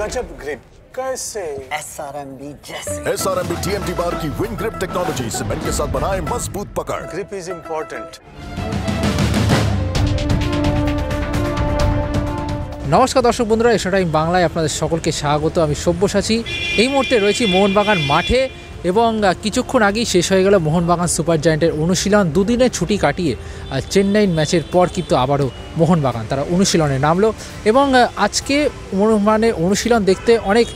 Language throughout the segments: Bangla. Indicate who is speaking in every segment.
Speaker 1: गजब ग्रिप कैसे
Speaker 2: SRMB जैसे
Speaker 3: SRMB TMT बार की विन ग्रिप टेक्नोलॉजी सीमेंट के साथ बनाए मजबूत पकड़।
Speaker 1: Grip is important.
Speaker 4: নমস্কার দর্শক বন্ধুরা, এশিয়া টাইম বাংলায় আপনাদের সকলকে স্বাগত। আমি সব্যসাচী। এই মুহূর্তে রয়েছি মোহনবাগান মাঠে এবং কিছুক্ষণ আগেই শেষ হয়ে গেল মোহনবাগান সুপার জায়ান্টের অনুশীলন। দুদিনের ছুটি কাটিয়ে চেন্নাই ম্যাচের পর কিন্তু আবারও মোহনবাগান তারা অনুশীলনে নামলো এবং আজকে মোহনবাগানের অনুশীলন দেখতে অনেক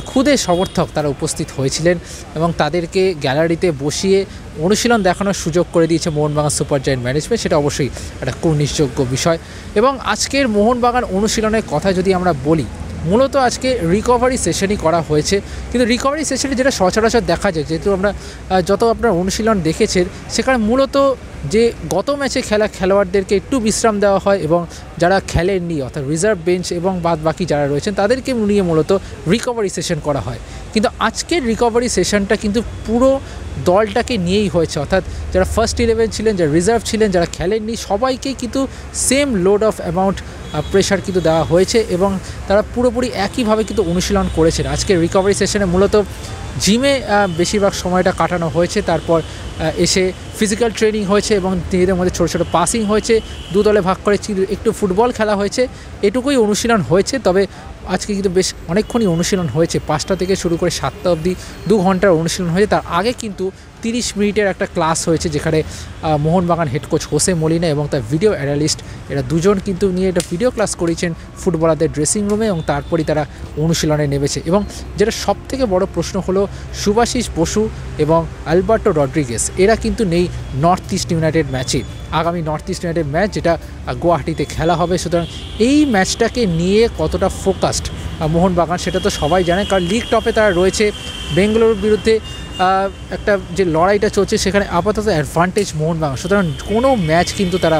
Speaker 4: ক্ষুদে সমর্থক তারা উপস্থিত হয়েছিলেন এবং তাদেরকে গ্যালারিতে বসিয়ে অনুশীলন দেখানোর সুযোগ করে দিয়েছে মোহনবাগান সুপার জায়ান্ট ম্যানেজমেন্ট। সেটা অবশ্যই একটা কুর্নিশযোগ্য বিষয়। এবং আজকের মোহনবাগান অনুশীলনের কথা যদি আমরা বলি, মূলত আজকে রিকভারি সেশনই করা হয়েছে, কিন্তু রিকভারি সেশনে যেটা সচরাচর দেখা যায়, যেহেতু আমরা যত আপনার অনুশীলন দেখেছেন সেখানে মূলত যে গত ম্যাচে খেলা খেলোয়াড়দেরকে একটু বিশ্রাম দেওয়া হয় এবং যারা খেলেননি অর্থাৎ রিজার্ভ বেঞ্চ এবং বাদ বাকি যারা রয়েছেন তাদেরকে নিয়ে মূলত রিকভারি সেশন করা হয়। কিন্তু আজকের রিকভারি সেশনটা কিন্তু পুরো দলটাকে নিয়েই হয়েছে, অর্থাৎ যারা ফার্স্ট 11 ছিলেন, যারা রিজার্ভ ছিলেন, যারা খেলেননি সবাইকেই কিন্তু same load of amount pressure কিন্তু দেওয়া হয়েছে এবং তারা পুরোপুরি একইভাবে কিন্তু অনুশীলন করেছেন। আজকের রিকভারি সেশনে মূলত জিমে বেশিরভাগ সময়টা কাটানো হয়েছে, তারপর এসে ফিজিক্যাল ট্রেনিং হয়েছে এবং নিজেদের মধ্যে ছোটো ছোটো পাসিং হয়েছে, দু দলে ভাগ করে একটু ফুটবল খেলা হয়েছে, এটুকুই অনুশীলন হয়েছে। তবে আজকে কিন্তু বেশ অনেকক্ষণই অনুশীলন হয়েছে, 5টা থেকে শুরু করে 7টা অবধি 2 ঘন্টার অনুশীলন হয়েছে। তার আগে কিন্তু 30 মিনিটের একটা ক্লাস হয়েছে, যেখানে Mohun Bagan head coach Jose Molina এবং তার ভিডিও অ্যানালিস্ট এরা দুজন কিন্তু নিয়ে একটা ভিডিও ক্লাস করেছেন ফুটবলারদের ড্রেসিং রুমে এবং তারপরই তারা অনুশীলনে নেমেছে। এবং যেটা সবথেকে বড় প্রশ্ন হলো শুভাশিস বসু এবং আলবার্টো রড্রিগেস এরা কিন্তু নেই নর্থ ইস্ট ইউনাইটেড ম্যাচে। আগামী নর্থ ইস্ট ইউনাইটেড ম্যাচ যেটা গুয়াহাটিতে খেলা হবে, সুতরাং এই ম্যাচটাকে নিয়ে কতটা ফোকাসড মোহনবাগান সেটা তো সবাই জানে, কারণ লিগ টপে তারা রয়েছে। বেঙ্গালুরুর বিরুদ্ধে একটা যে লড়াইটা চলছে সেখানে আপাতত অ্যাডভান্টেজ মোহনবাগান, সুতরাং কোনো ম্যাচ কিন্তু তারা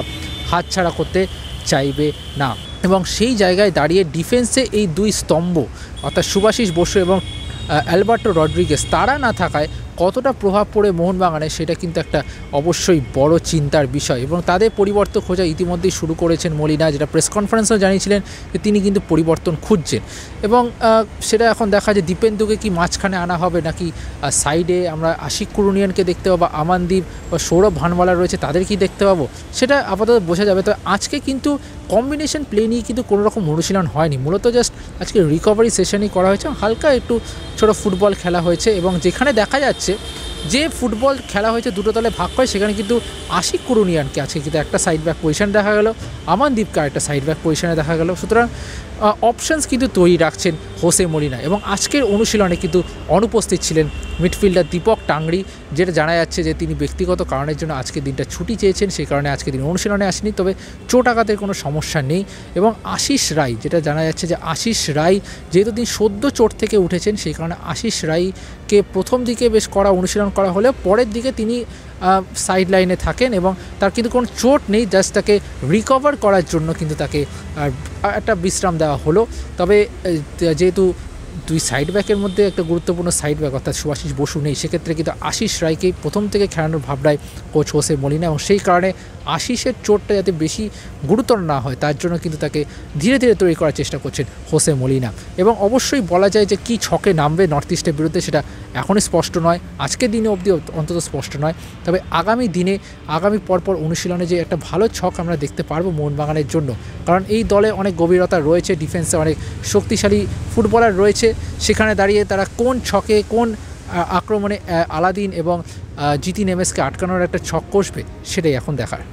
Speaker 4: হাতছাড়া করতে চাইবে না। এবং সেই জায়গায় দাঁড়িয়ে ডিফেন্সে এই দুই স্তম্ভ অর্থাৎ শুভাশিস বসু এবং আলবার্টো রড্রিগেস তারা না থাকায় কতটা প্রভাব পড়ে মোহনবাগানে সেটা কিন্তু একটা অবশ্যই বড় চিন্তার বিষয়। এবং তাদের পরিবর্তন খোঁজা ইতিমধ্যেই শুরু করেছেন মলিনা, যেটা প্রেস কনফারেন্সেও জানিয়েছিলেন যে তিনি কিন্তু পরিবর্তন খুঁজছেন এবং সেটা এখন দেখা যায় দীপেন্দুকে কি মাঝখানে আনা হবে নাকি সাইডে আমরা আশিক কুরুনিয়ানকে দেখতে পাবো, আমানদীপ বা সৌরভ ভানওয়ালা রয়েছে তাদের কি দেখতে পাবো সেটা আপাতত বোঝা যাবে। তো আজকে কিন্তু কম্বিনেশন প্লে নিয়ে কিন্তু কোনো রকম অনুশীলন হয়নি, মূলত জাস্ট আজকে রিকভারি সেশনই করা হয়েছে, হালকা একটু ছোটো ফুটবল খেলা হয়েছে এবং যেখানে দেখা যাচ্ছে যে ফুটবল খেলা হয়েছে দুটো দলে ভাগ করে সেখানে কিন্তু আশিক কুরুনিয়ানকে আজকে কিন্তু একটা সাইড ব্যাক পজিশন দেখা গেল, আমানদীপকে একটা সাইড ব্যাক পজিশনে দেখা গেল। সুতরাং অপশানস কিন্তু তৈরি রাখছেন হোসে মলিনা। এবং আজকের অনুশীলনে কিন্তু অনুপস্থিত ছিলেন মিডফিল্ডার দীপক টাংরি, যেটা জানা যাচ্ছে যে তিনি ব্যক্তিগত কারণের জন্য আজকের দিনটা ছুটি চেয়েছেন, সেই কারণে আজকে দিন অনুশীলনে আসেনি। তবে চোট আঘাতের কোনো সমস্যা নেই। এবং আশিস রায়, যেটা জানা যাচ্ছে যে আশিস রায় যেহেতু তিনি সদ্য চোট থেকে উঠেছেন সেই কারণে আশিস রায়কে প্রথম দিকে বেশ কড়া অনুশীলন করা হলেও পরের দিকে তিনি সাইড লাইনে থাকেন এবং তার কিন্তু কোনো চোট নেই, জাস্ট তাকে রিকভার করার জন্য কিন্তু তাকে একটা বিশ্রাম দেওয়া হলো। তবে যেহেতু দুই সাইড ব্যাকের মধ্যে একটা গুরুত্বপূর্ণ সাইড ব্যাক অর্থাৎ শুভাশিস বসু নেই, সেক্ষেত্রে কিন্তু আশিস রায়কেই প্রথম থেকে খেলানোর ভাবনায় কোচ হোসে মলিনা এবং সেই কারণে আশিসের চোটটা যাতে বেশি গুরুতর না হয় তার জন্য কিন্তু তাকে ধীরে ধীরে তৈরি করার চেষ্টা করছেন হোসে মলিনা। এবং অবশ্যই বলা যায় যে কী ছকে নামবে নর্থ ইস্টের বিরুদ্ধে সেটা এখনই স্পষ্ট নয়, আজকের দিনে অবধি অন্তত স্পষ্ট নয়। তবে আগামী দিনে আগামী পরপর অনুশীলনে যে একটা ভালো ছক আমরা দেখতে পারবো মোহনবাগানের জন্য, কারণ এই দলে অনেক গভীরতা রয়েছে, ডিফেন্সে অনেক শক্তিশালী ফুটবলার রয়েছে, সেখানে দাঁড়িয়ে তারা কোন ছকে কোন আক্রমণে আলাদিন এবং জিতিন এমএসকে আটকানোর একটা ছক কষবে সেটাই এখন দেখার।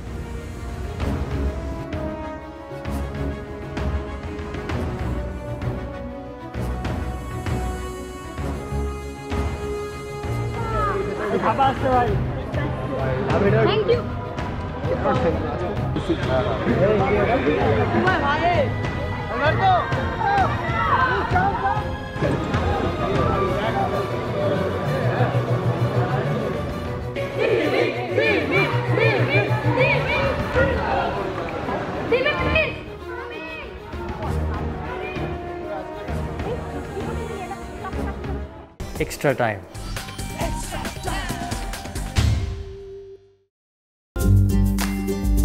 Speaker 5: Extra time.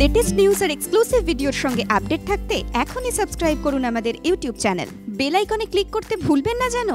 Speaker 6: লেটেস্ট নিউজ আর এক্সক্লুসিভ ভিডিওর সঙ্গে আপডেট থাকতে এখনই সাবস্ক্রাইব করুন আমাদের ইউটিউব চ্যানেল। বেল আইকনে ক্লিক করতে ভুলবেন না যেন।